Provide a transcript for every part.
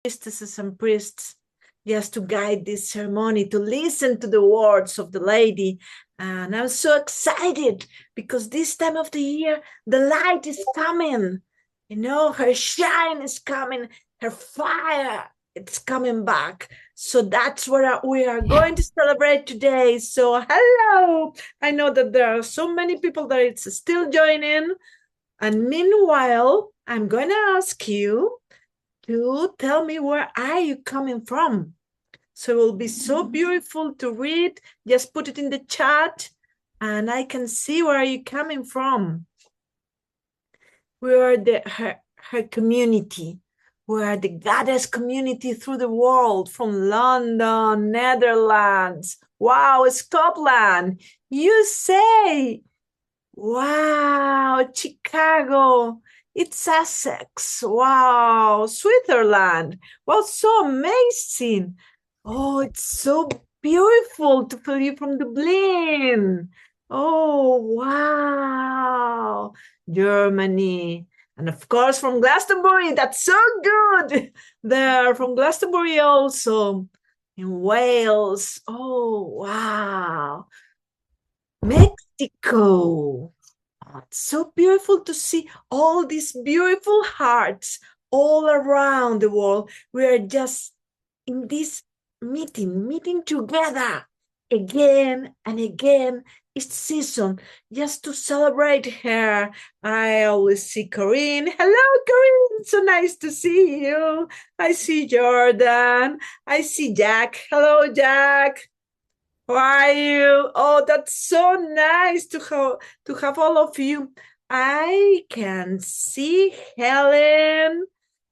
priestesses and priests just to guide this ceremony, to listen to the words of the lady. And I'm so excited because this time of the year, the light is coming. You know, her shine is coming, her fire, it's coming back. So that's what we are going to celebrate today. So hello. I know that there are so many people that it's still joining. And meanwhile, I'm going to ask you to tell me where are you coming from. So it will be so beautiful to read. Just put it in the chat and I can see where are you coming from. We are her community. We are the goddess community through the world, from London, Netherlands, wow, Scotland, USA, wow, Chicago, it's Sussex, wow, Switzerland, wow, so amazing. Oh, it's so beautiful to feel you from Dublin. Oh, wow. Germany. And of course, from Glastonbury. That's so good. There, from Glastonbury also. In Wales. Oh, wow. Mexico. Oh, it's so beautiful to see all these beautiful hearts all around the world. We are just in this meeting together again and again each season just to celebrate her. I always see Corinne. Hello, Corinne. So nice to see you. I see Jordan. I see Jack. Hello, Jack. How are you? Oh, that's so nice to have all of you. I can see Helen.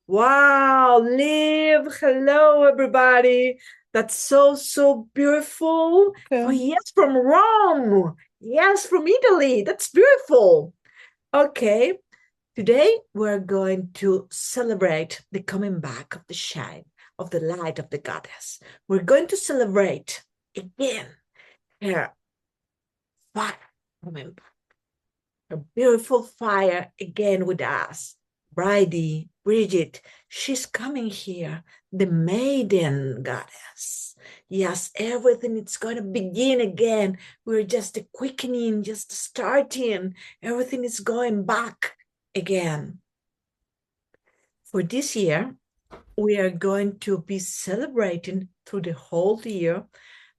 Wow, Liv. Hello, everybody. That's so beautiful. Okay. Oh, yes, from Rome. Yes, from Italy. That's beautiful. Okay, today we're going to celebrate the coming back of the shine, of the light of the goddess. We're going to celebrate again her fire coming back. A beautiful fire again with us. Bridie, Bridget, she's coming here, the maiden goddess. Yes, everything is going to begin again. We're just a quickening, just starting. Everything is going back again. For this year, we are going to be celebrating through the whole year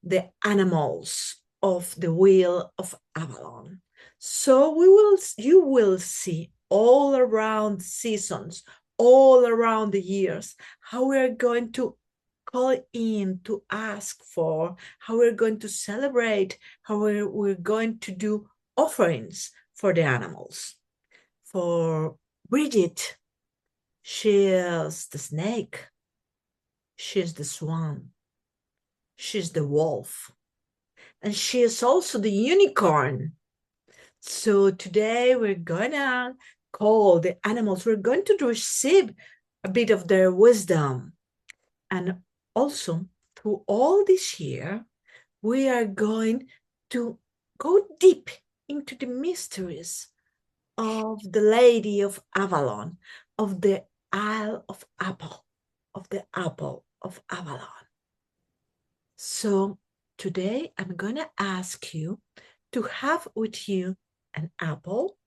the animals of the wheel of Avalon. So you will see all around seasons, all around the years, how we're going to call in to ask for, how we're going to celebrate, how we're going to do offerings for the animals. For Bridget, she is the snake, she's the swan, she's the wolf, and she is also the unicorn. So today we're gonna call the animals, we're going to receive a bit of their wisdom. And also through all this year, we are going to go deep into the mysteries of the Lady of Avalon, of the Isle of Apple, of the Apple of Avalon. So today I'm going to ask you to have with you an apple.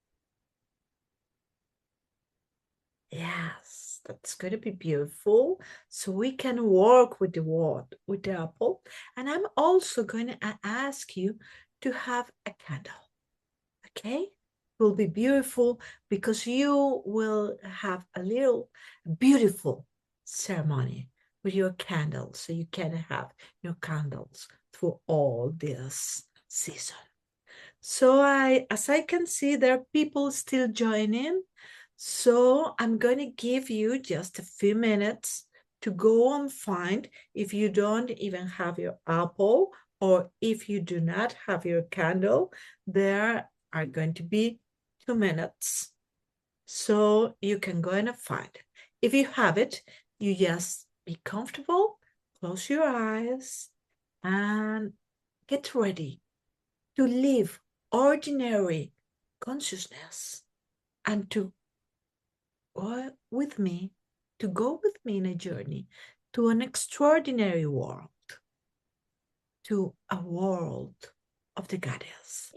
Yes, that's going to be beautiful. So we can work with the word, with the apple. And I'm also going to ask you to have a candle. Okay? It will be beautiful because you will have a little beautiful ceremony with your candles. So you can have your candles through all this season. So as I can see, there are people still joining. So I'm going to give you just a few minutes to go and find, if you don't even have your apple or if you do not have your candle, there are going to be 2 minutes. So you can go and find it. If you have it, you just be comfortable, close your eyes, and get ready to live ordinary consciousness and to go with me to go with me in a journey to an extraordinary world, to a world of the goddess.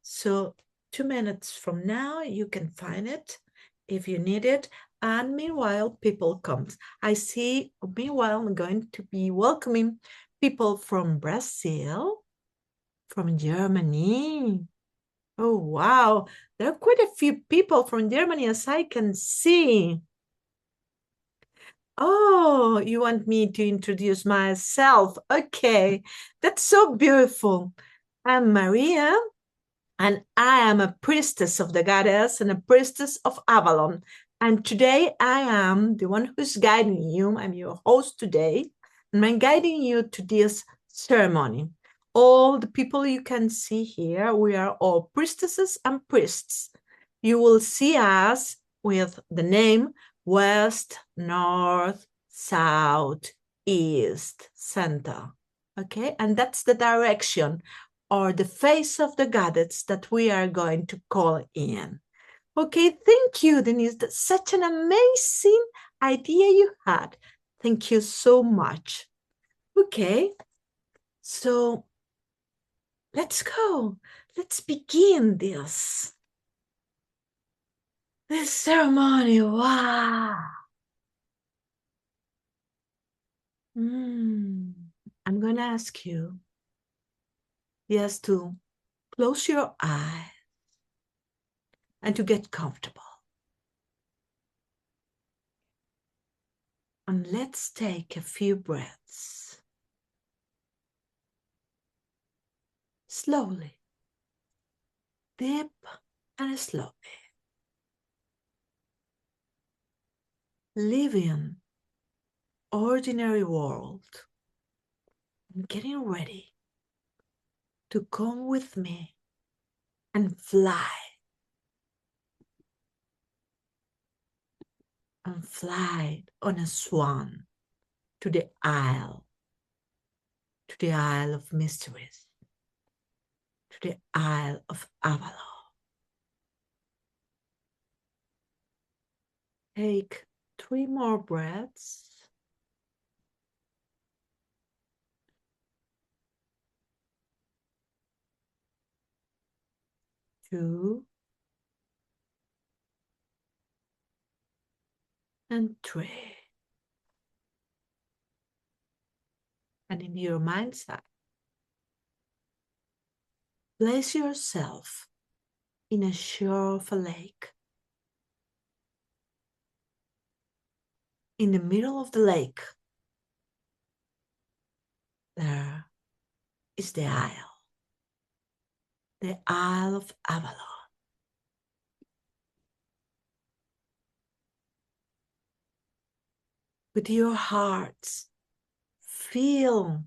So 2 minutes from now, you can find it if you need it. And meanwhile, people come. I see, meanwhile, I'm going to be welcoming people from Brazil, from Germany. Oh, wow. There are quite a few people from Germany, as I can see. Oh, you want me to introduce myself? Okay, that's so beautiful. I'm Maria, and I am a priestess of the goddess and a priestess of Avalon. And today I am the one who's guiding you. I'm your host today, and I'm guiding you to this ceremony. All the people you can see here, we are all priestesses and priests. You will see us with the name West, North, South, East, Center. Okay, and that's the direction or the face of the goddess that we are going to call in. Okay, thank you, Denise. That's such an amazing idea you had. Thank you so much. Okay, so let's go. Let's begin this ceremony. Wow. I'm going to ask you, yes, to close your eyes and to get comfortable. And let's take a few breaths. Slowly, deep and slowly. Living ordinary world and getting ready to come with me and fly on a swan to the Isle of Mysteries, to the Isle of Avalon. Take 3 more breaths. 2 and 3. And in your mind's eye, place yourself in a shore of a lake. In the middle of the lake, there is the Isle of Avalon. With your hearts, feel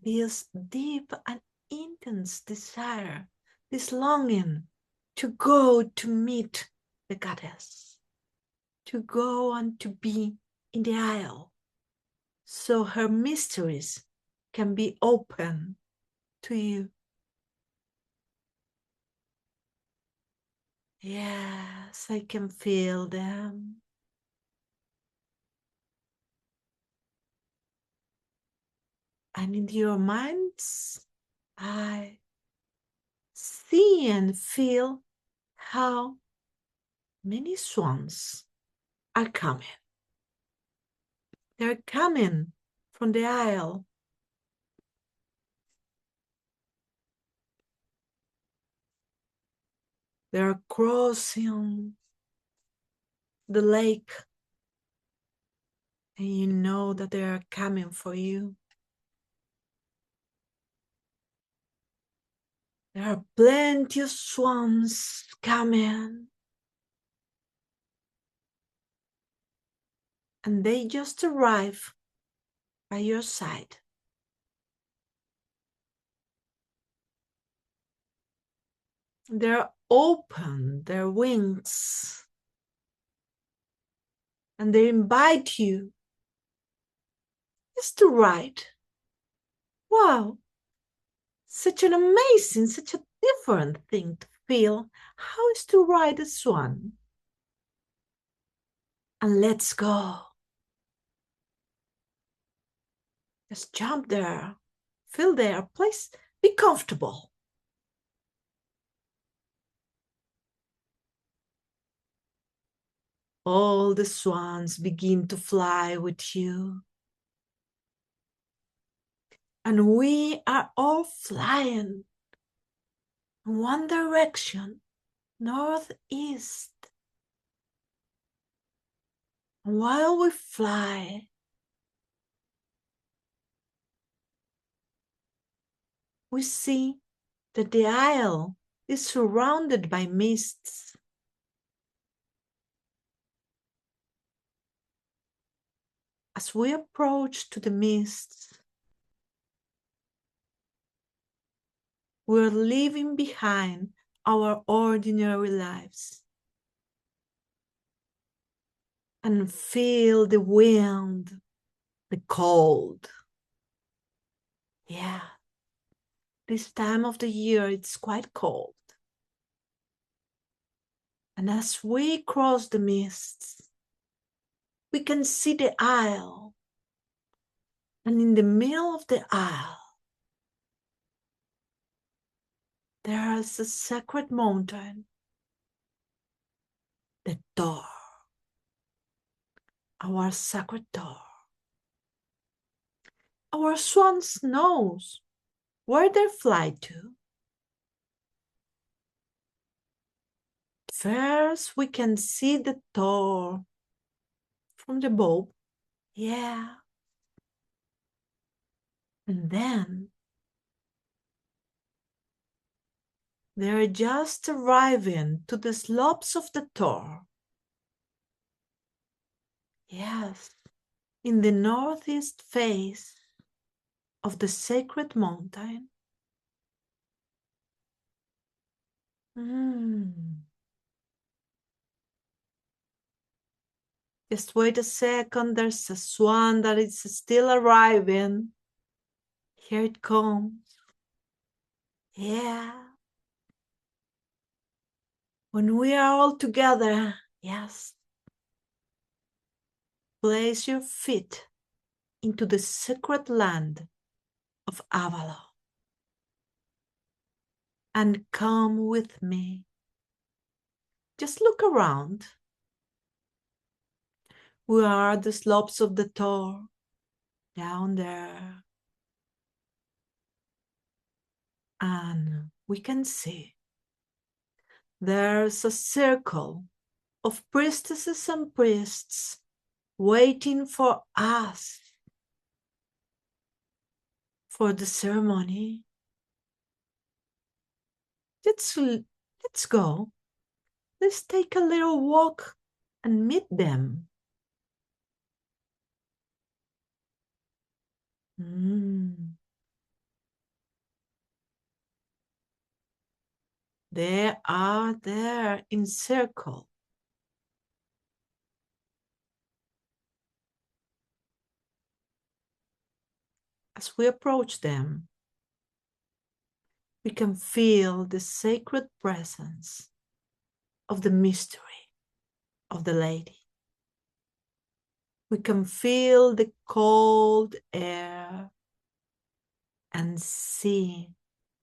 this deep and intense desire, this longing to go to meet the goddess, to go and to be in the Isle, so her mysteries can be open to you. Yes, I can feel them. And in your mind's eye, see and feel how many swans are coming. They're coming from the Isle. They're crossing the lake, and you know that they are coming for you. There are plenty of swans coming, and they just arrive by your side. They're open, their wings, and they invite you just to ride. Wow, such an amazing, such a different thing to feel. How is to ride a swan? and let's go. Just jump there. Feel there. Please be comfortable. All the swans begin to fly with you. And we are all flying in one direction, northeast. And while we fly, we see that the isle is surrounded by mists. As we approach to the mists, we're leaving behind our ordinary lives and feel the wind, the cold. Yeah, this time of the year it's quite cold. And as we cross the mists, we can see the isle. And in the middle of the isle, there is a sacred mountain, the door, our sacred door. Our swans knows where they fly to. First, we can see the door from the boat. Yeah. And then they're just arriving to the slopes of the door. Yes, in the northeast face of the sacred mountain. Just wait a second, there's a swan that is still arriving. Here it comes. Yeah. When we are all together, yes. Place your feet into the sacred land of Avalon and come with me. Just look around. We are at the slopes of the Tor, down there. And we can see there's a circle of priestesses and priests waiting for us for the ceremony. Let's go. Let's take a little walk and meet them. They are there in circle. As we approach them, we can feel the sacred presence of the mystery of the lady. We can feel the cold air and see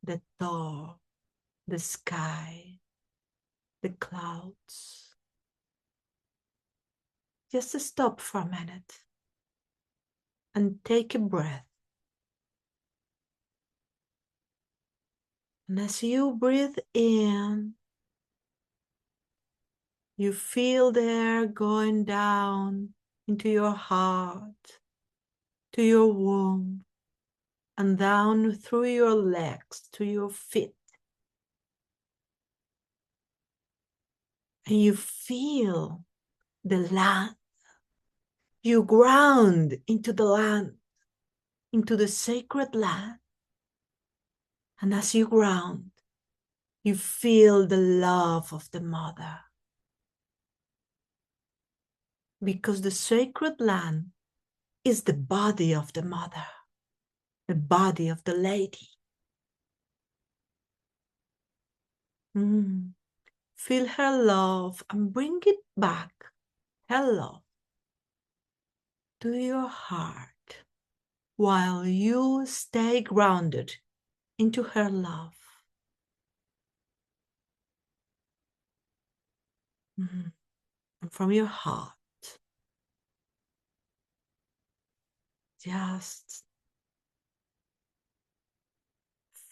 the door, the sky, the clouds. Just stop for a minute and take a breath. And as you breathe in, you feel the air going down into your heart, to your womb, and down through your legs to your feet. And you feel the land. You ground into the land, into the sacred land. And as you ground, you feel the love of the mother. Because the sacred land is the body of the mother, the body of the lady. Feel her love and bring it back, her love, to your heart while you stay grounded into her love. And from your heart, just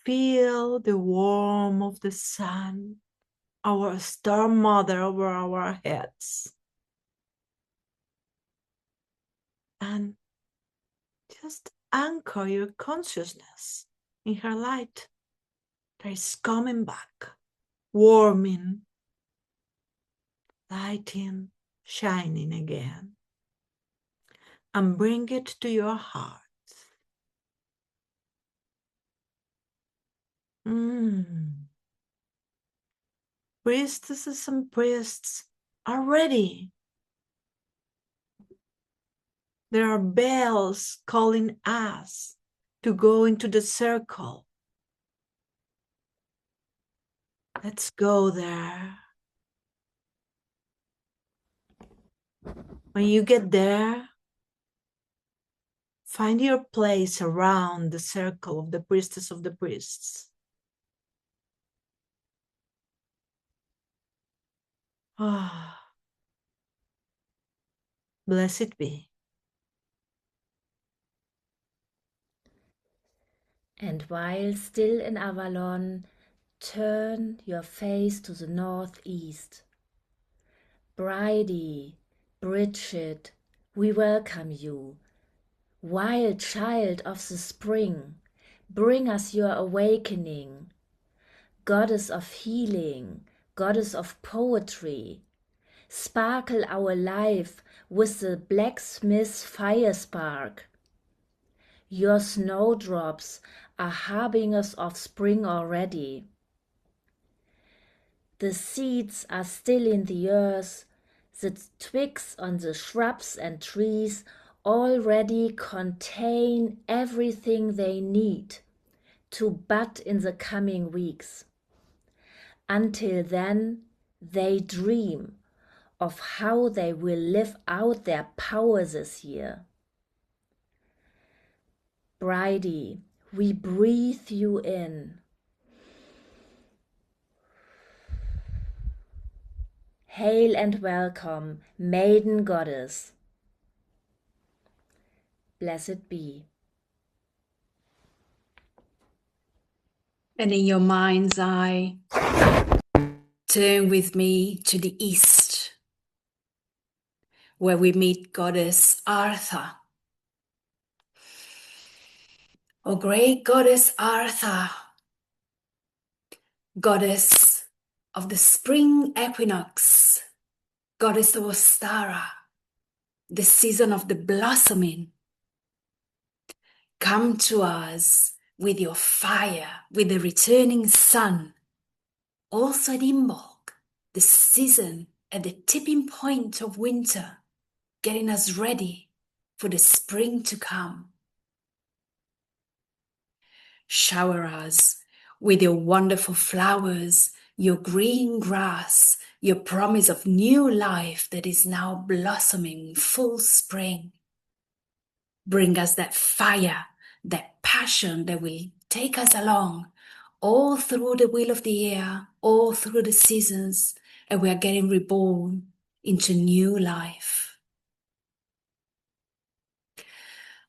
feel the warmth of the sun, our star mother over our heads. And just anchor your consciousness in her light that is coming back, warming, lighting, shining again. And bring it to your heart. Priestesses and priests are ready. There are bells calling us to go into the circle. Let's go there. When you get there, find your place around the circle of the priestess of the priests. Ah, blessed be. And while still in Avalon, turn your face to the northeast. Bridie, Bridget, we welcome you. Wild child of the spring, bring us your awakening. Goddess of healing, goddess of poetry, sparkle our life with the blacksmith's fire spark. Your snowdrops are harbingers of spring already. The seeds are still in the earth, the twigs on the shrubs and trees already contain everything they need to bud in the coming weeks. Until then, they dream of how they will live out their power this year. Bridie, we breathe you in. Hail and welcome, maiden goddess. Blessed be. And in your mind's eye, turn with me to the east, where we meet Goddess Artha. O great Goddess Artha, Goddess of the spring equinox, Goddess of Ostara, the season of the blossoming, come to us with your fire, with the returning sun. Also at Imbolc, the season at the tipping point of winter, getting us ready for the spring to come. Shower us with your wonderful flowers, your green grass, your promise of new life that is now blossoming full spring. Bring us that fire, that passion that will take us along all through the wheel of the year, all through the seasons, and we are getting reborn into new life.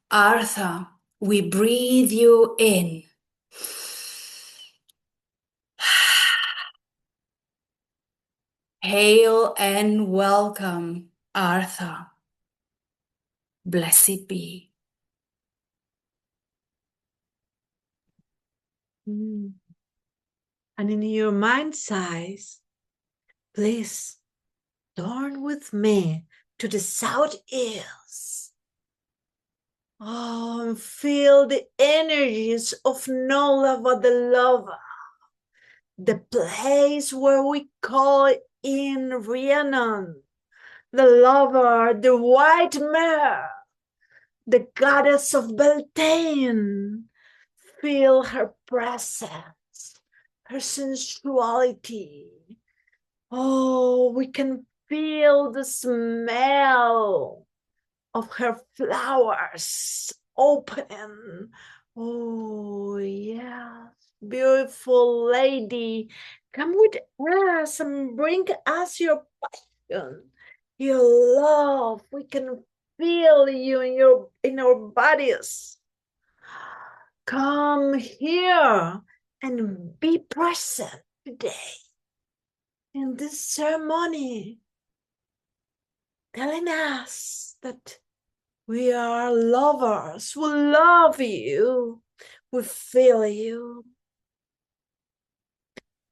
Artha, we breathe you in. Hail and welcome, Artha. Blessed be. And in your mind's eyes, please turn with me to the southeast. Oh, and feel the energies of Nolava the lover, the place where we call in Rhiannon, the lover, the white mare, the goddess of Beltane. Feel her presence, her sensuality. Oh, we can feel the smell of her flowers open. Oh, yes, beautiful lady, come with us and bring us your passion, your love. We can feel you in our bodies. Come here and be present today in this ceremony, telling us that we are lovers. We love you. We feel you.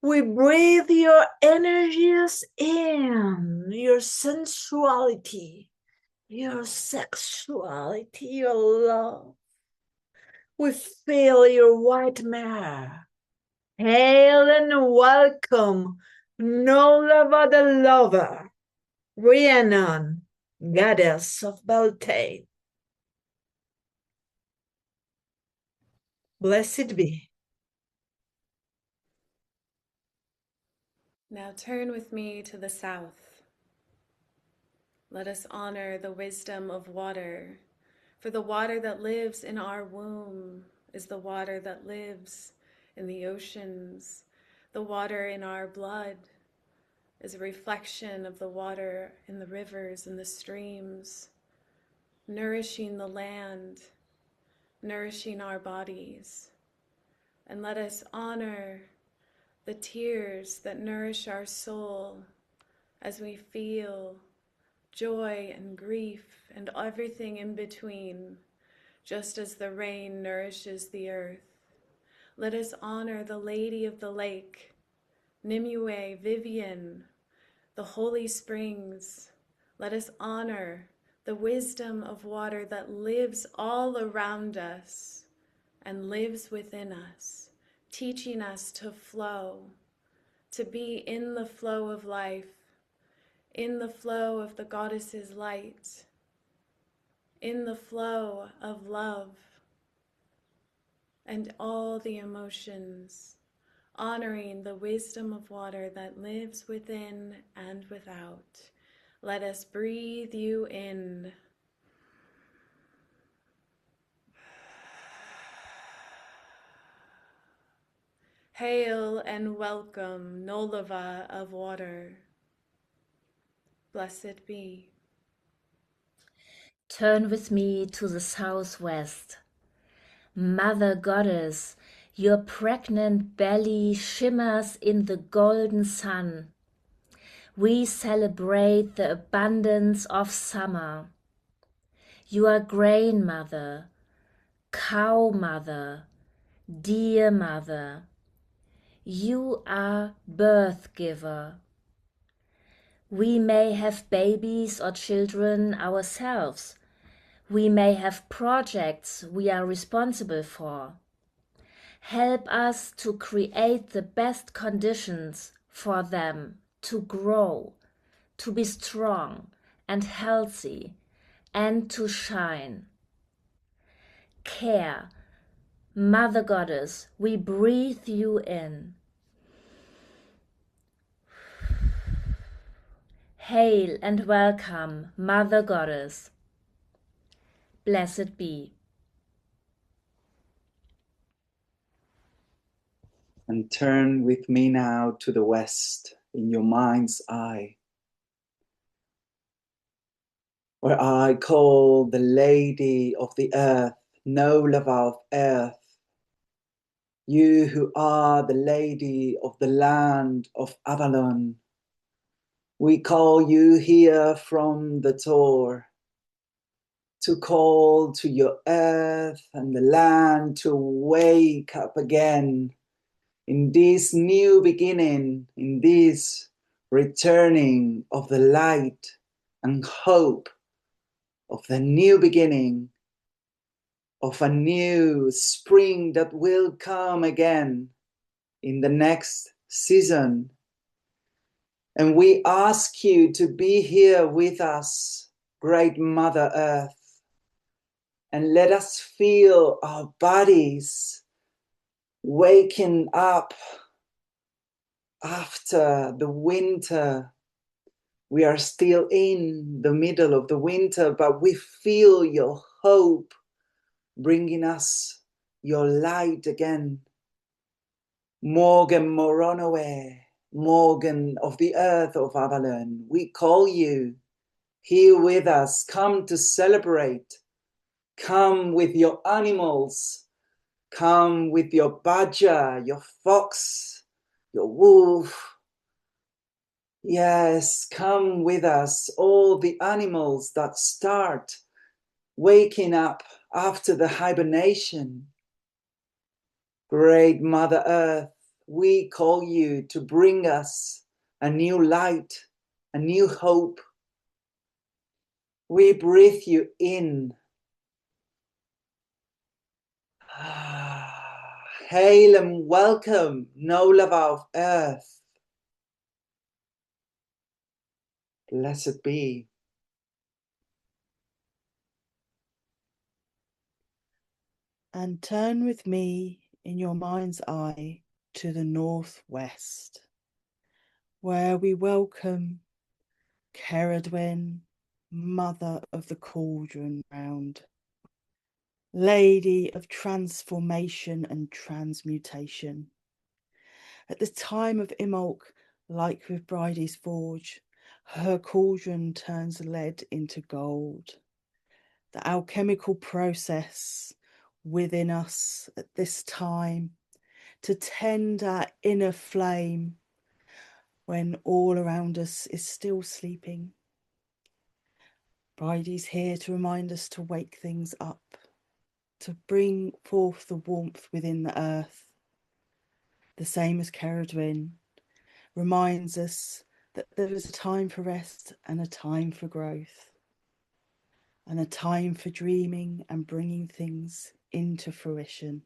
We breathe your energies in, your sensuality, your sexuality, your love. We feel your white mare. Hail and welcome, Nolava the lover, Rhiannon, goddess of Beltane. Blessed be. Now turn with me to the south. Let us honor the wisdom of water, for the water that lives in our womb is the water that lives in the oceans. The water in our blood is a reflection of the water in the rivers and the streams, nourishing the land, nourishing our bodies. And let us honor the tears that nourish our soul as we feel joy and grief and everything in between, just as the rain nourishes the earth. Let us honor the Lady of the Lake, Nimue, Vivian, the holy springs. Let us honor the wisdom of water that lives all around us and lives within us, teaching us to flow, to be in the flow of life, in the flow of the goddess's light, in the flow of love and all the emotions, honoring the wisdom of water that lives within and without. Let us breathe you in. Hail and welcome, Nolava of water. Blessed be. Turn with me to the southwest. Mother Goddess, your pregnant belly shimmers in the golden sun. We celebrate the abundance of summer. You are grain mother, cow mother, deer mother. You are birth giver. We may have babies or children ourselves. We may have projects we are responsible for. Help us to create the best conditions for them to grow, to be strong and healthy, and to shine. Care, Mother Goddess, we breathe you in. Hail and welcome, Mother Goddess. Blessed be. And turn with me now to the west in your mind's eye, where I call the Lady of the Earth, Nolava of Earth, you who are the Lady of the land of Avalon. We call you here from the Tor to call to your earth and the land to wake up again in this new beginning, in this returning of the light and hope of the new beginning, of a new spring that will come again in the next season. And we ask you to be here with us, great Mother Earth, and let us feel our bodies waking up after the winter We are still in the middle of the winter, but we feel your hope bringing us your light again. Morgan Moronoe, Morgan of the earth of Avalon, we call you here with us. Come to celebrate. Come with your animals. Come with your badger, your fox, your wolf. Yes, come with us, all the animals that start waking up after the hibernation. Great Mother Earth, we call you to bring us a new light, a new hope. We breathe you in. Hail and welcome, Nolava of Earth. Blessed be. And turn with me in your mind's eye to the northwest, where we welcome Ceridwen, Mother of the Cauldron round, Lady of Transformation and Transmutation. At the time of Imbolc, like with Bridie's Forge, her cauldron turns lead into gold. The alchemical process within us at this time to tend our inner flame when all around us is still sleeping. Bridie's here to remind us to wake things up, to bring forth the warmth within the earth. The same as Ceridwen reminds us that there is a time for rest and a time for growth, and a time for dreaming and bringing things into fruition.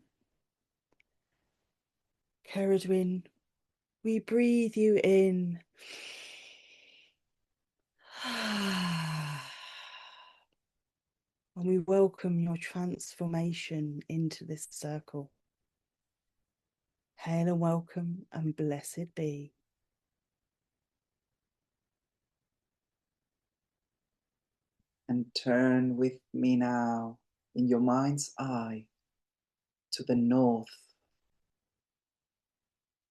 Ceridwen, we breathe you in. And we welcome your transformation into this circle. Hail and welcome and blessed be. And turn with me now in your mind's eye to the north.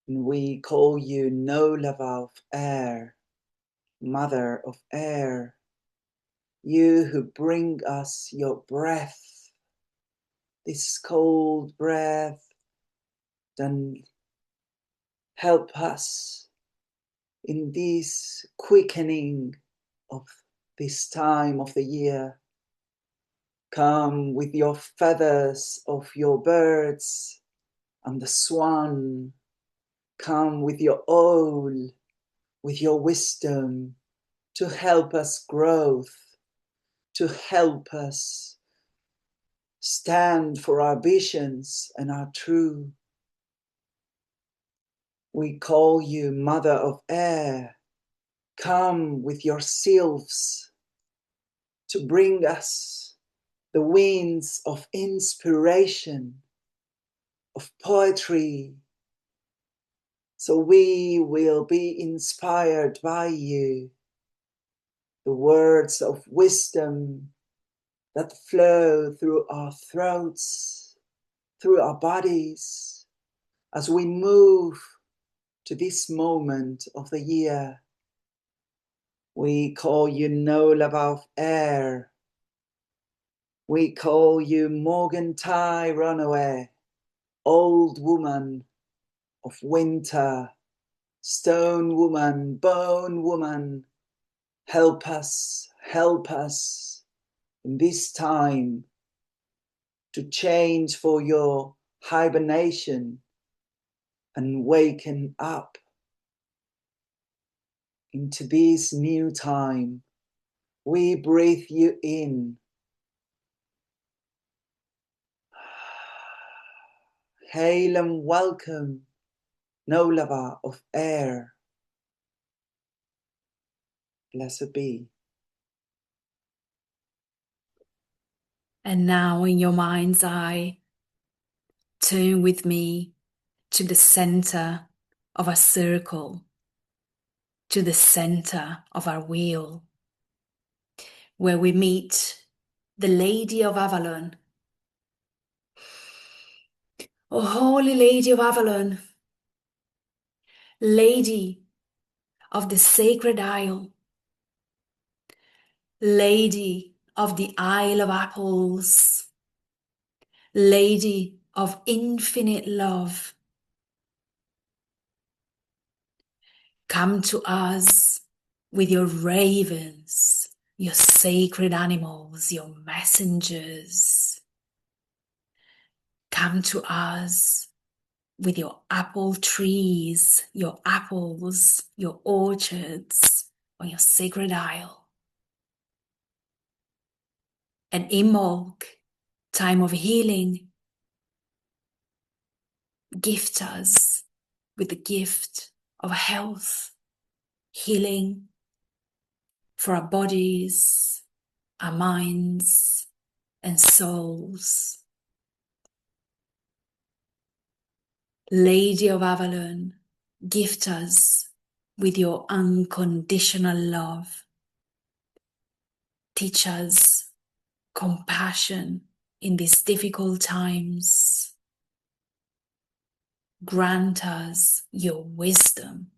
And we call you Nolava of Air, Mother of Air, you who bring us your breath, this cold breath, then help us in this quickening of this time of the year. Come with your feathers of your birds and the swan. Come with your owl, with your wisdom to help us growth, to help us stand for our visions and our truth. We call you Mother of Air. Come with your sylphs to bring us the winds of inspiration, of poetry, so we will be inspired by you. The words of wisdom that flow through our throats, through our bodies, as we move to this moment of the year. We call you Nolava of Air. We call you Morgantai Runaway, old woman of winter, stone woman, bone woman. Help us in this time to change for your hibernation and waken up into this new time. We breathe you in. Hail and welcome, Nolava of Air. Blessed be. And now in your mind's eye, turn with me to the center of a circle. to the center of our wheel, where we meet the Lady of Avalon. Oh, Holy Lady of Avalon, Lady of the Sacred Isle, Lady of the Isle of Apples, Lady of infinite love, come to us with your ravens, your sacred animals, your messengers. Come to us with your apple trees, your apples, your orchards on your sacred isle. An Imbolc, time of healing, gift us with the gift of health, healing for our bodies, our minds, and souls. Lady of Avalon, gift us with your unconditional love. Teach us compassion in these difficult times. Grant us your wisdom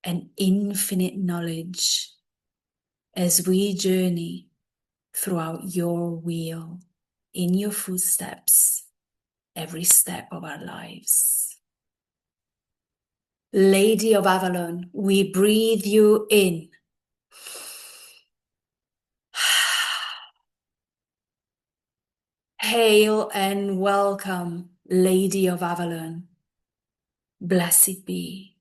and infinite knowledge as we journey throughout your wheel, in your footsteps, every step of our lives. Lady of Avalon, we breathe you in. Hail and welcome, Lady of Avalon. Blessed be.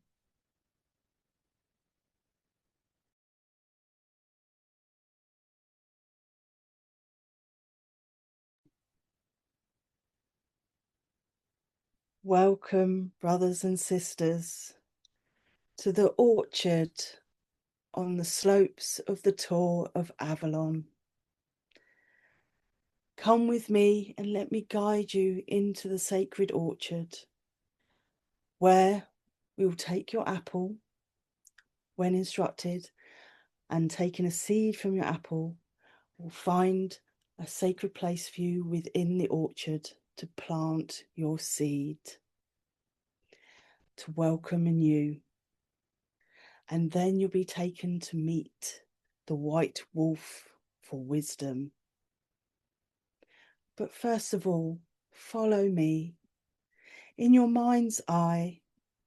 Welcome, brothers and sisters, to the orchard on the slopes of the Tor of Avalon. Come with me and let me guide you into the sacred orchard, where we will take your apple when instructed, and taking a seed from your apple, will find a sacred place for you within the orchard to plant your seed, to welcome anew. And then you'll be taken to meet the white wolf for wisdom. But first of all, follow me in your mind's eye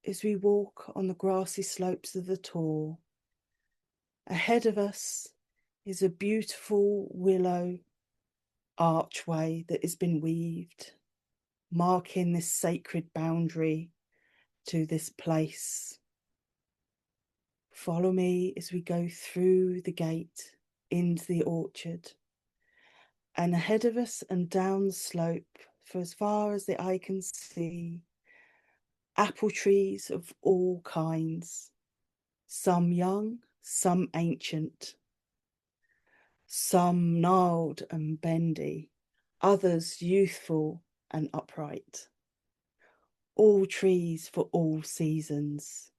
as we walk on the grassy slopes of the Tor. Ahead of us is a beautiful willow archway that has been weaved, marking this sacred boundary to this place. Follow me as we go through the gate into the orchard. And ahead of us and down the slope, for as far as the eye can see, apple trees of all kinds, some young, some ancient, some gnarled and bendy, others youthful and upright. All trees for all seasons.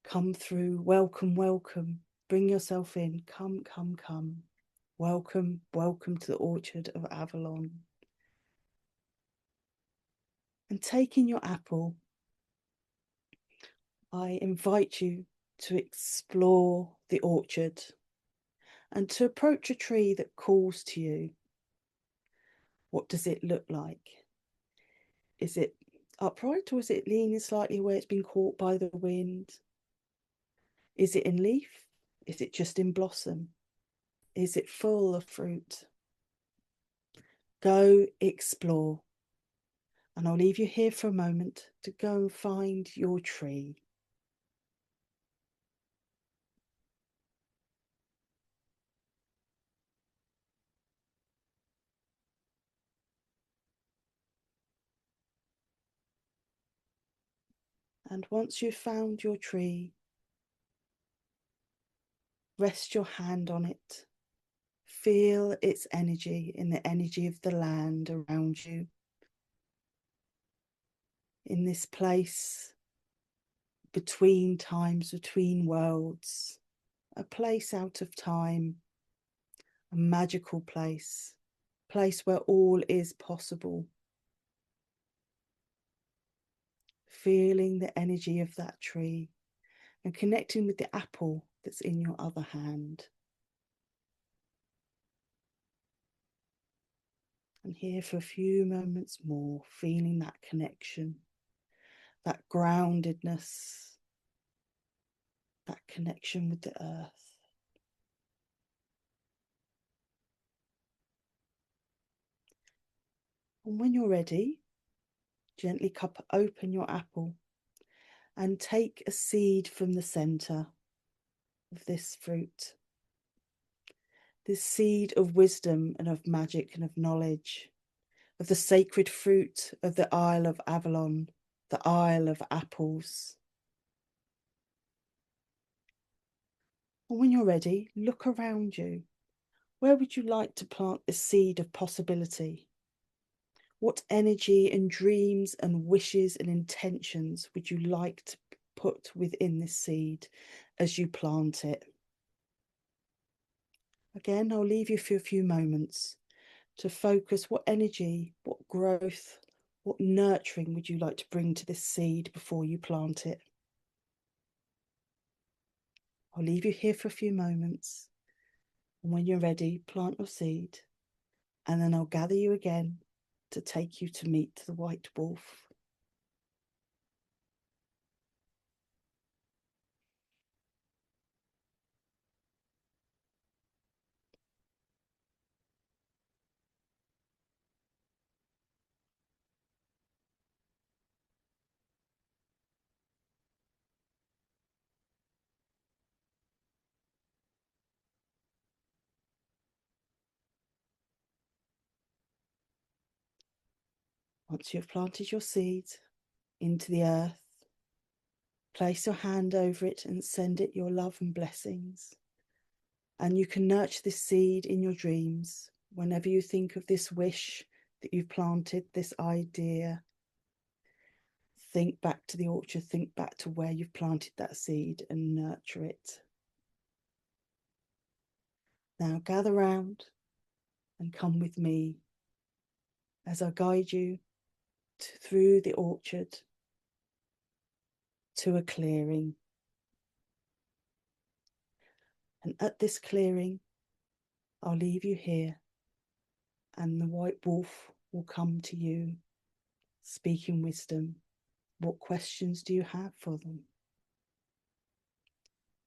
Come through, welcome, welcome. Bring yourself in, come, come, come. Welcome, welcome to the orchard of Avalon. And taking your apple, I invite you to explore the orchard and to approach a tree that calls to you. What does it look like? Is it upright, or is it leaning slightly where it's been caught by the wind? Is it in leaf? Is it just in blossom? Is it full of fruit? Go explore. And I'll leave you here for a moment to go and find your tree. And once you've found your tree, rest your hand on it. Feel its energy in the energy of the land around you. In this place between times, between worlds, a place out of time, a magical place where all is possible. Feeling the energy of that tree and connecting with the apple that's in your other hand. And here for a few moments more, feeling that connection, that groundedness, that connection with the earth. And when you're ready, gently cup open your apple and take a seed from the center of this fruit. This seed of wisdom and of magic and of knowledge, of the sacred fruit of the Isle of Avalon, the Isle of Apples. And when you're ready, look around you. Where would you like to plant this seed of possibility? What energy and dreams and wishes and intentions would you like to put within this seed as you plant it? Again, I'll leave you for a few moments to focus what energy, what growth, what nurturing would you like to bring to this seed before you plant it? I'll leave you here for a few moments. And when you're ready, plant your seed. And then I'll gather you again to take you to meet the white wolf. Once you've planted your seed into the earth, place your hand over it and send it your love and blessings. And you can nurture this seed in your dreams. Whenever you think of this wish that you've planted, this idea, think back to the orchard, think back to where you've planted that seed and nurture it. Now gather round and come with me as I guide you through the orchard to a clearing. And at this clearing, I'll leave you here, and the white wolf will come to you, speaking wisdom. What questions do you have for them?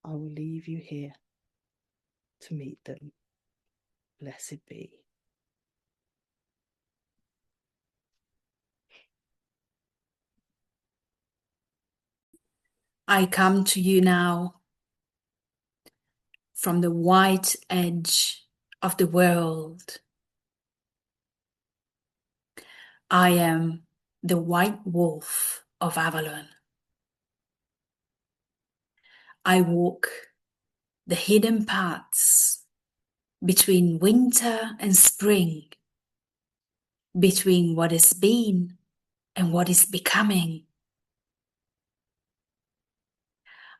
I will leave you here to meet them. Blessed be. I come to you now from the white edge of the world. I am the white wolf of Avalon. I walk the hidden paths between winter and spring, between what has been and what is becoming.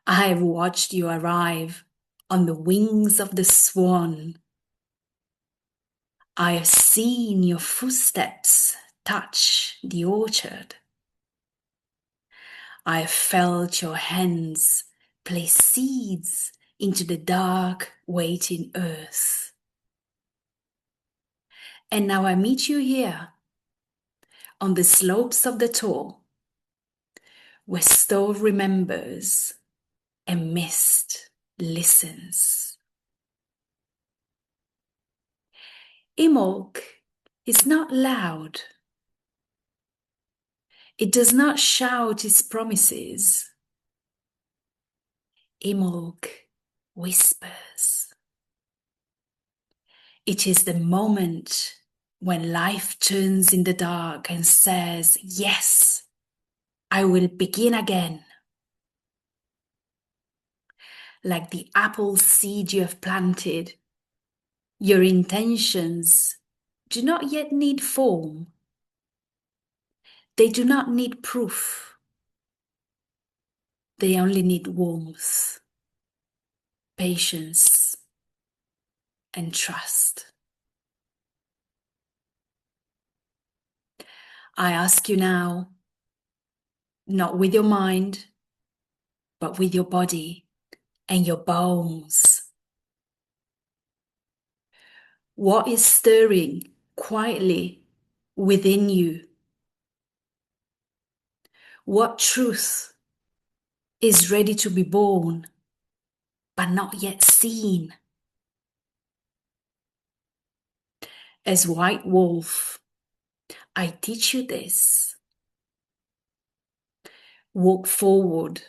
I have watched you arrive on the wings of the swan. I have seen your footsteps touch the orchard. I have felt your hands place seeds into the dark, waiting earth. And now I meet you here on the slopes of the Tor, where Stowe remembers and mist listens. Imbolc is not loud. It does not shout its promises. Imbolc whispers. It is the moment when life turns in the dark and says, yes, I will begin again. Like the apple seed you have planted, your intentions do not yet need form. They do not need proof. They only need warmth, patience, and trust. I ask you now, not with your mind, but with your body and your bones. What is stirring quietly within you? What truth is ready to be born, but not yet seen? As White Wolf, I teach you this. Walk forward,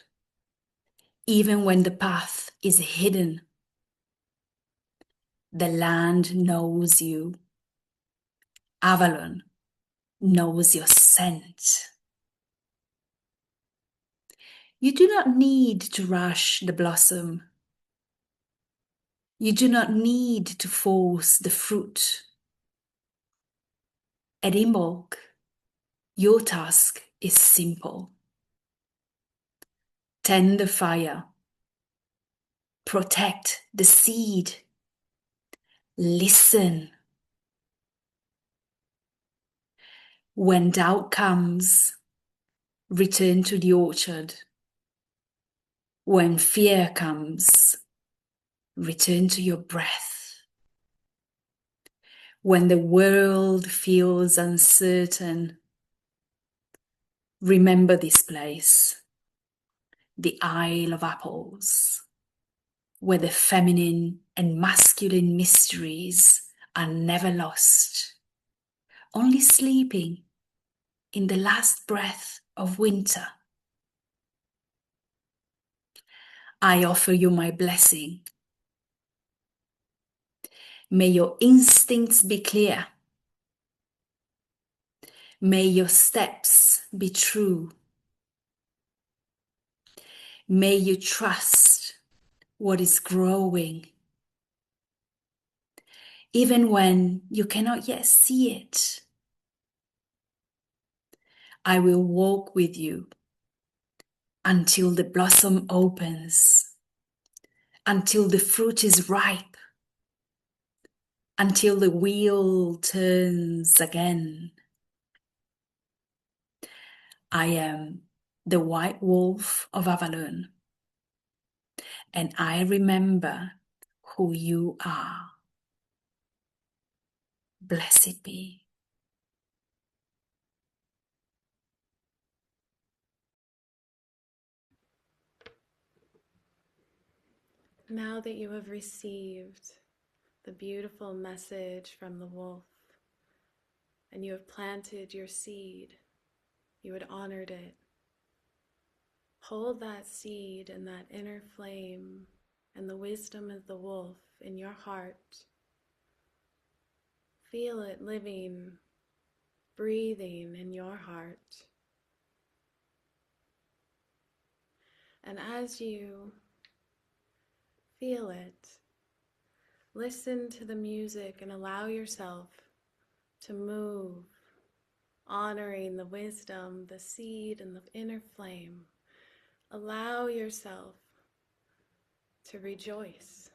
even when the path is hidden. The land knows you. Avalon knows your scent. You do not need to rush the blossom. You do not need to force the fruit. At Imbolc, your task is simple. Tend the fire. Protect the seed. Listen. When doubt comes, return to the orchard. When fear comes, return to your breath. When the world feels uncertain, remember this place, the Isle of Apples, where the feminine and masculine mysteries are never lost, only sleeping in the last breath of winter. I offer you my blessing. May your instincts be clear. May your steps be true. May you trust what is growing, even when you cannot yet see it. I will walk with you until the blossom opens, until the fruit is ripe, until the wheel turns again. I am the White Wolf of Avalon, and I remember who you are. Blessed be. Now that you have received the beautiful message from the wolf and you have planted your seed, you had honored it. Hold that seed and that inner flame and the wisdom of the wolf in your heart. Feel it living, breathing in your heart. And as you feel it, listen to the music and allow yourself to move, honoring the wisdom, the seed, and the inner flame. Allow yourself to rejoice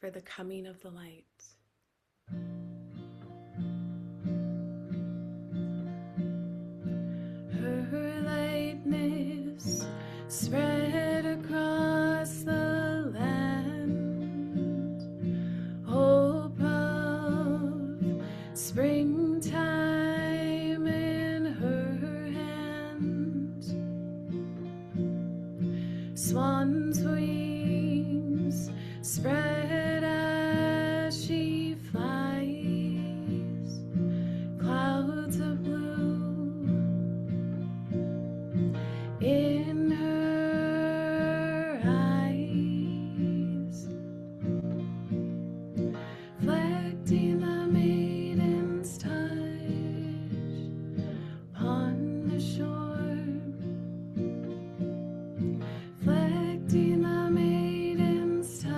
for the coming of the light. Her lightness spread across the land, hope of springtime in her hand, swan's wings spread as she flies, clouds of blue in her eyes, reflecting the maiden's touch upon the shore, reflecting the maiden's touch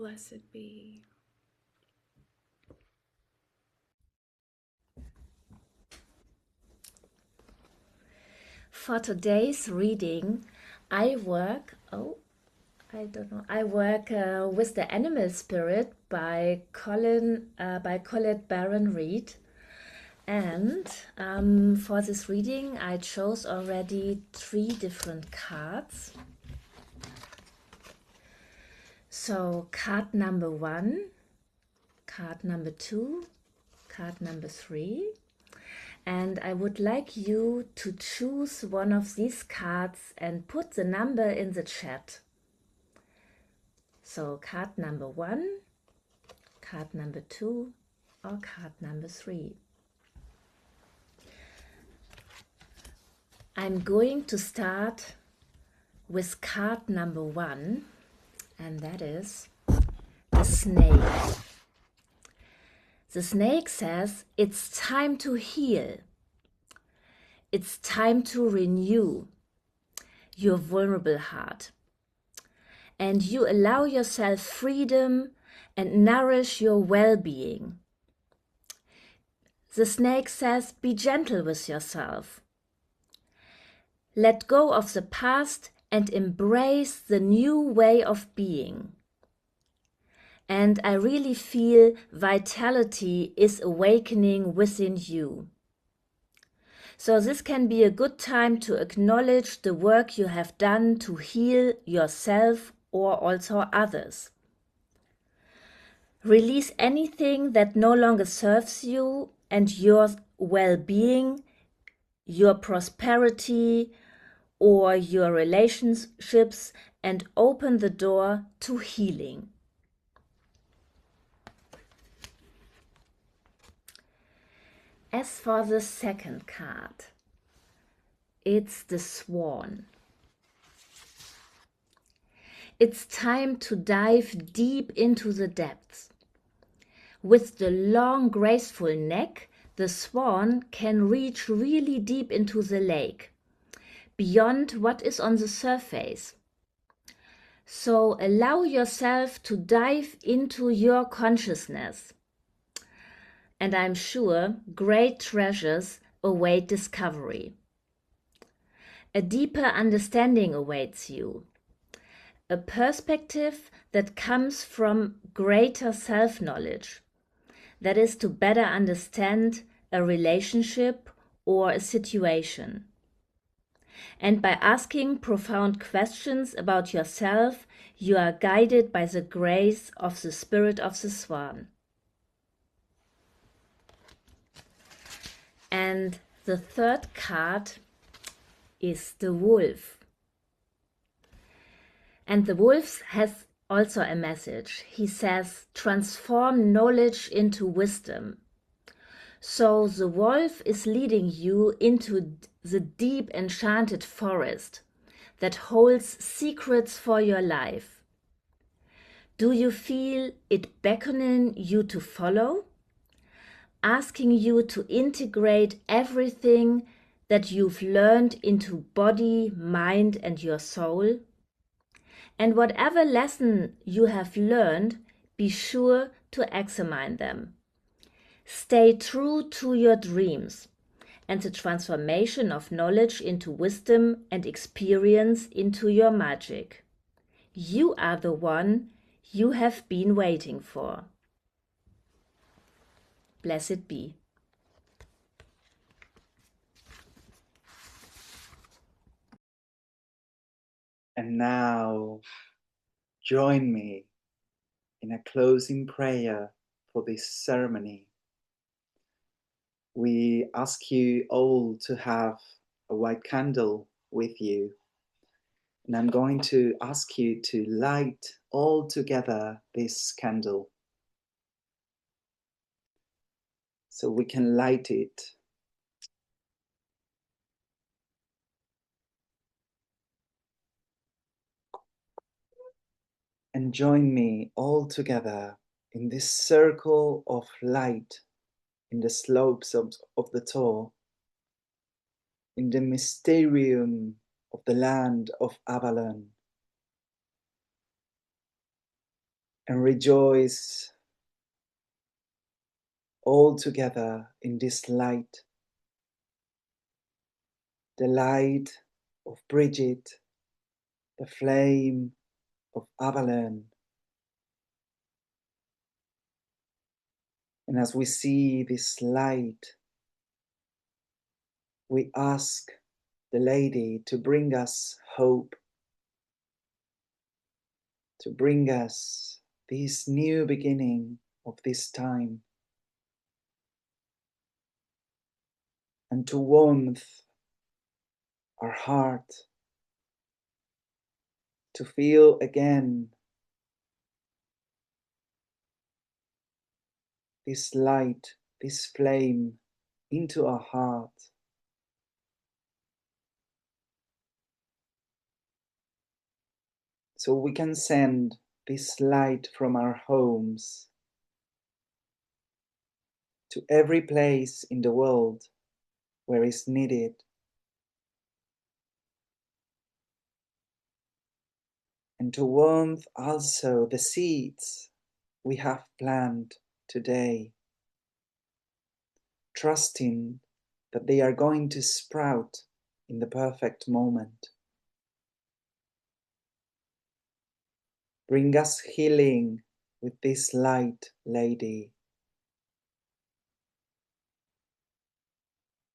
Blessed be. For today's reading, I work with the Animal Spirit by Colette Baron Reed. And for this reading, I chose already 3 different cards. So card number 1, card number 2, card number 3. And I would like you to choose one of these cards and put the number in the chat. So card number 1, card number 2, or card number 3. I'm going to start with card number 1, and that is the snake. The snake says it's time to heal. It's time to renew your vulnerable heart. And you allow yourself freedom and nourish your well-being. The snake says, be gentle with yourself. Let go of the past and embrace the new way of being. And I really feel vitality is awakening within you. So this can be a good time to acknowledge the work you have done to heal yourself or also others. Release anything that no longer serves you and your well-being, your prosperity, or your relationships, and open the door to healing. As for the second card, it's the Swan. It's time to dive deep into the depths. With the long, graceful neck, the swan can reach really deep into the lake, beyond what is on the surface. So allow yourself to dive into your consciousness. And I'm sure great treasures await discovery. A deeper understanding awaits you. A perspective that comes from greater self-knowledge. That is to better understand a relationship or a situation. And by asking profound questions about yourself, you are guided by the grace of the spirit of the swan. And the third card is the wolf. And the wolf has also a message. He says, transform knowledge into wisdom. So the wolf is leading you into the deep enchanted forest that holds secrets for your life. Do you feel it beckoning you to follow? Asking you to integrate everything that you've learned into body, mind, and your soul? And whatever lesson you have learned, be sure to examine them. Stay true to your dreams and the transformation of knowledge into wisdom and experience into your magic. You are the one you have been waiting for. Blessed be. And now, join me in a closing prayer for this ceremony. We ask you all to have a white candle with you. And I'm going to ask you to light all together this candle. So we can light it. And join me all together in this circle of light in the slopes of the Tor, in the mysterium of the land of Avalon. and rejoice all together in this light, the light of Bridget, the flame of Avalon. And as we see this light, we ask the Lady to bring us hope, to bring us this new beginning of this time, and to warmth our heart, to feel again this light, this flame into our heart. So we can send this light from our homes to every place in the world where it's needed. And to warm also the seeds we have planted today, trusting that they are going to sprout in the perfect moment. Bring us healing with this light, Lady.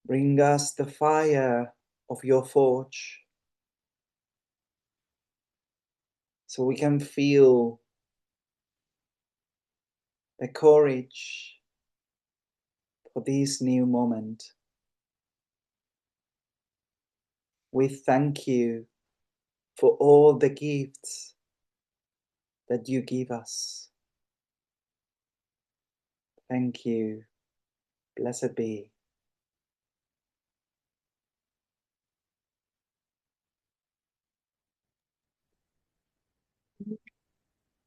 Bring us the fire of your forge, so we can feel the courage for this new moment. We thank you for all the gifts that you give us. Thank you. Blessed be.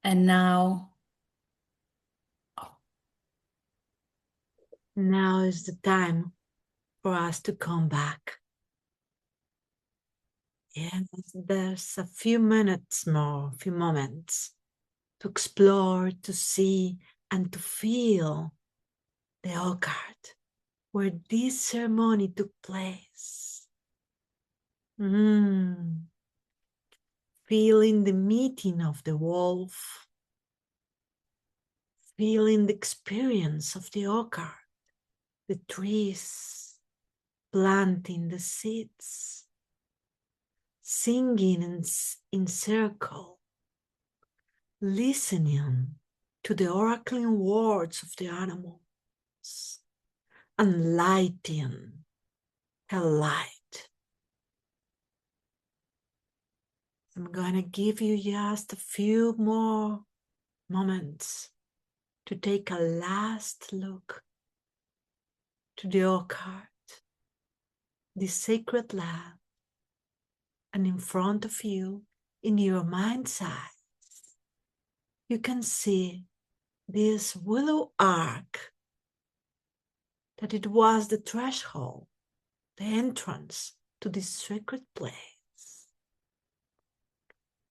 And now, Now is the time for us to come back. Yes, there's a few minutes more, a few moments to explore, to see, and to feel the orchard where this ceremony took place. Feeling the meeting of the wolf, feeling the experience of the orchard, the trees, planting the seeds, singing in circle, listening to the oracling words of the animals, and lighting a light. I'm going to give you just a few more moments to take a last look to the orchard, the sacred land, and in front of you, in your mind's eye, you can see this willow arch, that it was the threshold, the entrance to this sacred place.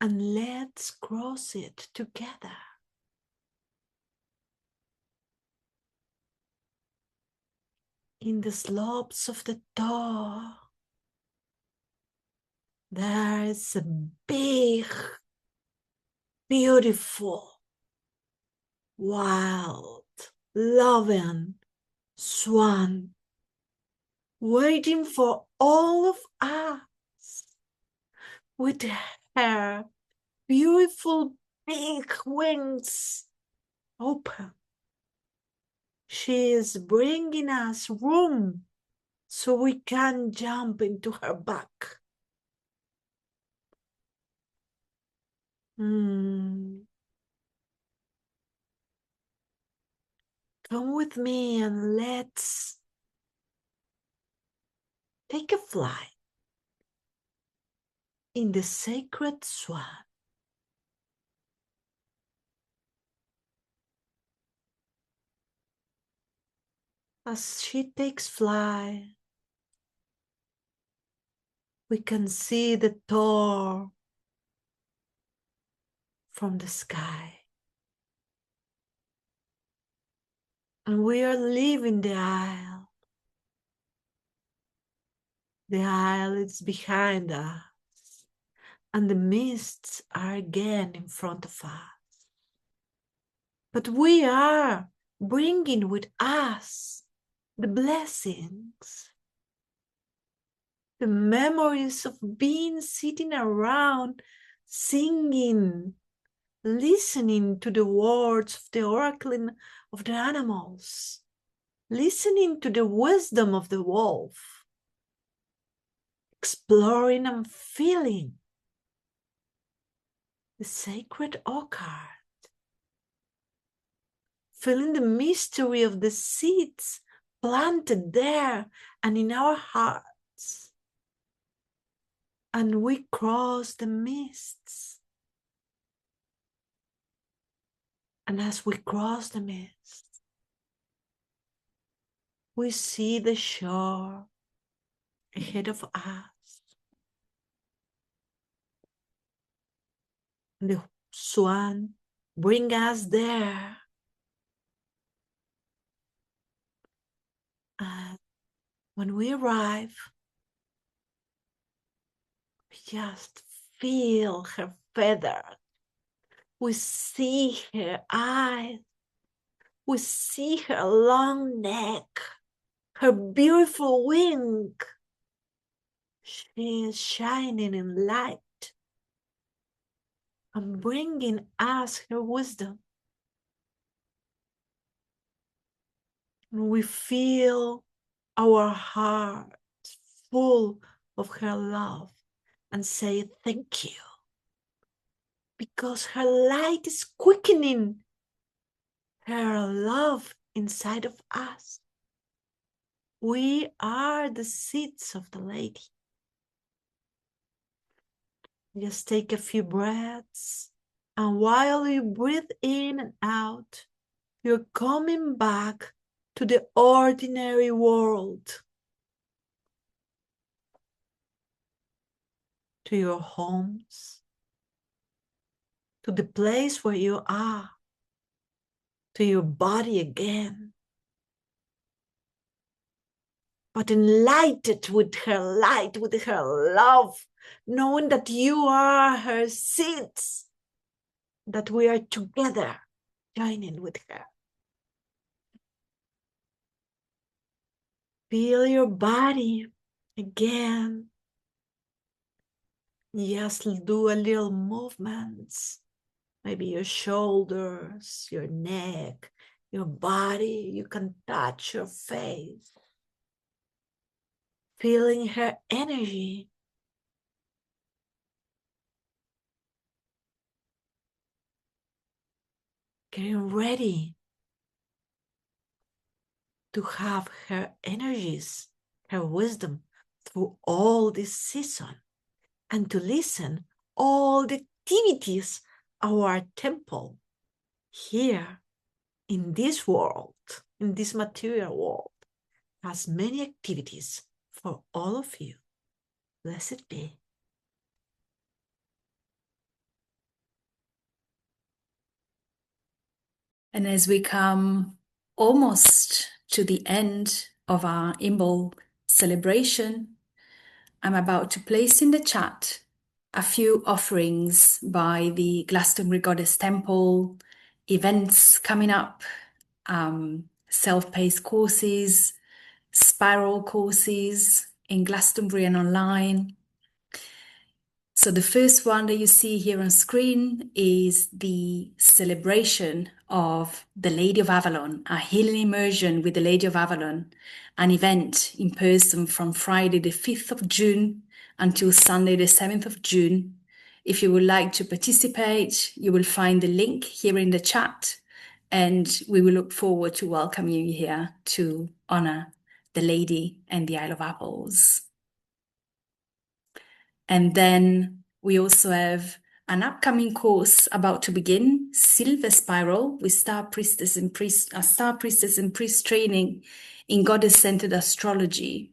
And let's cross it together. In the slopes of the door, there is a big, beautiful, wild, loving swan waiting for all of us with her beautiful big wings open. She is bringing us room so we can jump into her back. Come with me and let's take a flight in the sacred swan. As she takes flight, we can see the door from the sky. And we are leaving the aisle. The aisle is behind us, and the mists are again in front of us. But we are bringing with us the blessings, the memories of being sitting around, singing, listening to the words of the oracle of the animals, listening to the wisdom of the wolf, exploring and feeling the sacred orchard, feeling the mystery of the seeds planted there and in our hearts. And we cross the mists. And as we cross the mist, we see the shore ahead of us. The swan bring us there. And when we arrive, we just feel her feather. We see her eyes. We see her long neck, her beautiful wing. She is shining in light and bringing us her wisdom. And we feel our hearts full of her love and say thank you, because her light is quickening her love inside of us. We are the seeds of the lady. Just take a few breaths, and while you breathe in and out, you're coming back to the ordinary world, to your homes, to the place where you are, to your body again, but enlightened with her light, with her love, knowing that you are her seeds, that we are together joining with her. Feel your body again. Just do a little movements, maybe your shoulders, your neck, your body. You can touch your face. Feeling her energy. Getting ready to have her energies, her wisdom through all this season, and to listen all the activities of our temple here in this world, in this material world, has many activities for all of you. Blessed be. And as we come almost to the end of our Imbolc celebration, I'm about to place in the chat a few offerings by the Glastonbury Goddess Temple, events coming up, self-paced courses, spiral courses in Glastonbury and online. So the first one that you see here on screen is the celebration of the Lady of Avalon, a healing immersion with the Lady of Avalon, an event in person from Friday the 5th of June until Sunday the 7th of June. If you would like to participate, you will find the link here in the chat, and we will look forward to welcoming you here to honor the Lady and the Isle of Apples. And then we also have an upcoming course about to begin, Silver Spiral, with Star Priestess and Priest training in Goddess-centered astrology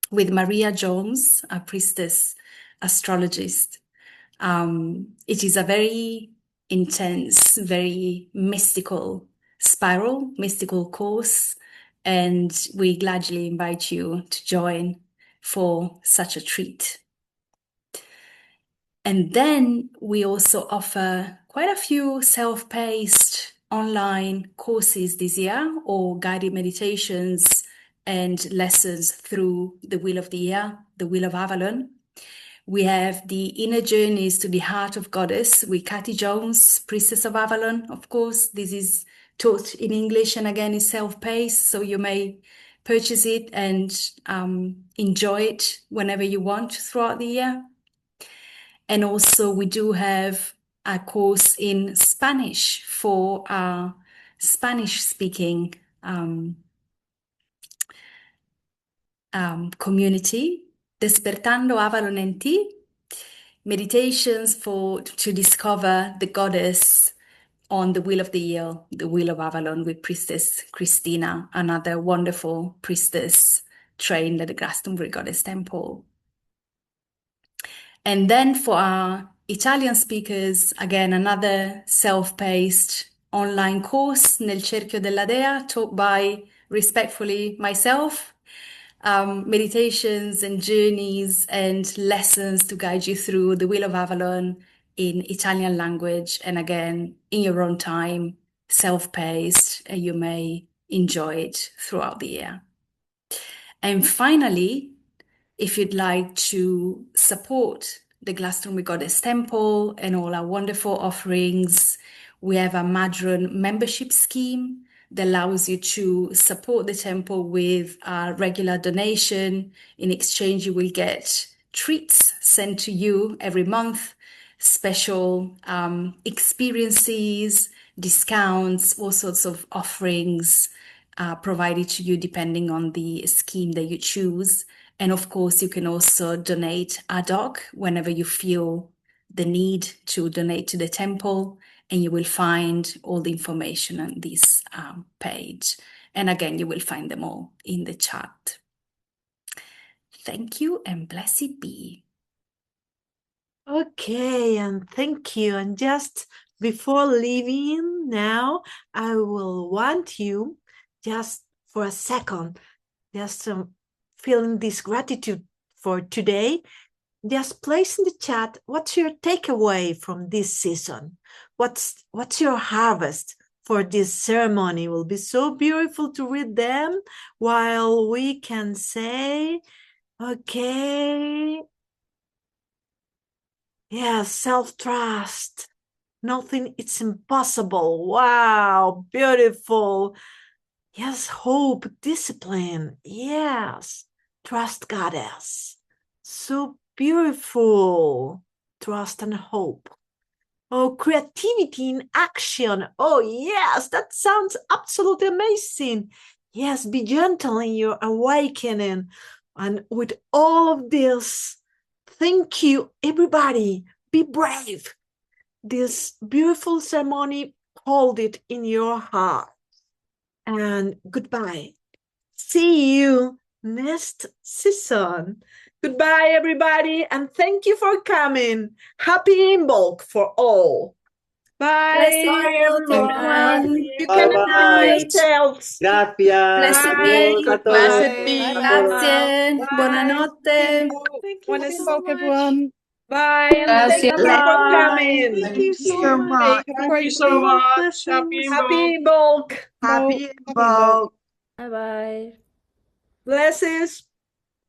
with Maria Jones, a priestess astrologist. It is a very intense, very mystical Spiral Mystical course, and we gladly invite you to join for such a treat. And then we also offer quite a few self-paced online courses this year, or guided meditations and lessons through the Wheel of the Year, the Wheel of Avalon. We have the Inner Journeys to the Heart of Goddess with Katie Jones, Priestess of Avalon. Of course, this is taught in English and again is self-paced, so you may purchase it and enjoy it whenever you want throughout the year. And also we do have a course in Spanish for our Spanish-speaking community, Despertando Avalon en Ti, meditations to discover the goddess on the Wheel of the Year, the Wheel of Avalon with Priestess Christina, another wonderful priestess trained at the Glastonbury Goddess Temple. And then for our Italian speakers, again, another self-paced online course, Nel Cerchio della Dea, taught by, respectfully, myself. Meditations and journeys and lessons to guide you through the Wheel of Avalon in Italian language, and again, in your own time, self-paced, and you may enjoy it throughout the year. And finally, if you'd like to support the Glastonbury Goddess Temple and all our wonderful offerings, we have a Madron membership scheme that allows you to support the temple with a regular donation. In exchange, you will get treats sent to you every month, special experiences, discounts, all sorts of offerings provided to you depending on the scheme that you choose. And of course, you can also donate ad hoc whenever you feel the need to donate to the temple, and you will find all the information on this page. And again, you will find them all in the chat. Thank you and blessed be. Okay, and thank you. And just before leaving now, I will want you just for a second, just feeling this gratitude for today. Just place in the chat, what's your takeaway from this season? What's your harvest for this ceremony? It will be so beautiful to read them while we can say, okay, yes, self-trust. Nothing is impossible. Wow, beautiful. Yes, hope, discipline. Yes, trust Goddess. So beautiful. Trust and hope. Oh, creativity in action. Oh, yes, that sounds absolutely amazing. Yes, be gentle in your awakening. And with all of this, thank you, everybody. Be brave. This beautiful ceremony, hold it in your heart. And goodbye. See you next season. Goodbye, everybody, and thank you for coming. Happy Imbolc for all. Bye, everyone. You can enjoy yourselves. Gracias. Blessed Bye. be. Blessed Bye. be. Grazie. Bye. Buonanotte. Thank you Wanna so say much, everyone. bye, and thank you Gracias. for Bye. coming. Thank you so much. Have a great week. Blessings. Happy Imbolc. Happy Happy Imbolc. Bye-bye. Blessings.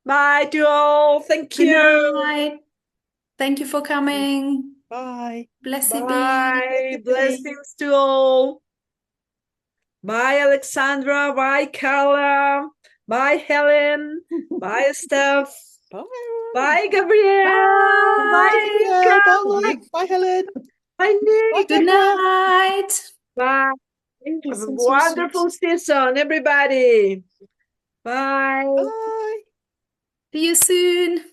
Bye to all. Thank Good you. night. Thank you for coming. Bye. Blessed be. Bye. Blessed be. Blessings to all. Bye, Alexandra. Bye, Carla. Bye, Helen. Bye, Steph. Bye. Bye, Gabrielle. Bye, Yeah, Nika. bye. Bye, Helen. Bye, Nick. Good night. Bye. Have a Blessings, wonderful season, everybody. Bye. Bye. See you soon.